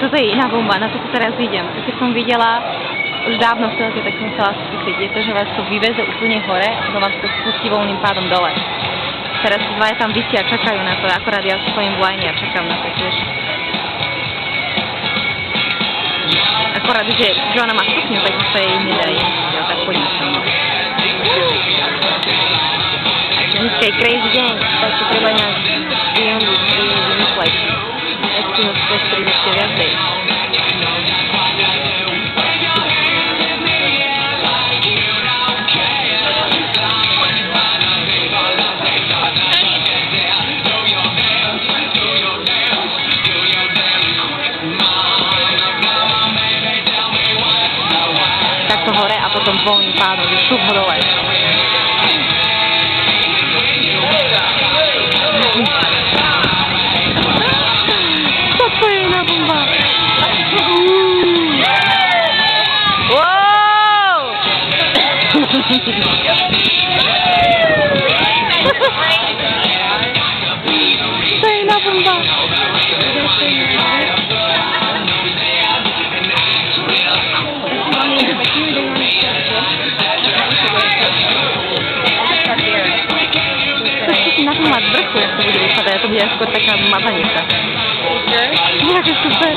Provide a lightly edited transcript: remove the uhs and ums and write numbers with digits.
toto je iná bomba, na to teraz idem. Keď som videla už dávno v telke, tak som chcela skúsiť. Je to, že vás to vyveze úplne hore a to vás to spustí voľným pádom dole. Teraz dvaja tam vysia a čakajú na to, akorát ja stojím v line a čakám na to tiež. Akorát, že ona má stupňu, tak to jej nedají. Ja tak poďme sa mnou. Dneska je crazy deň, tak to treba nejak vymysleť. Nechci ho spostriť ešte viacej. Takto hore a potom voľným pádom, že šup ho dole. Toto je iná bomba. Wow! To je iná bomba. Na tom mať vrchu, jak to bude vypadať, to bude skôr taká mazanica. Jaké super.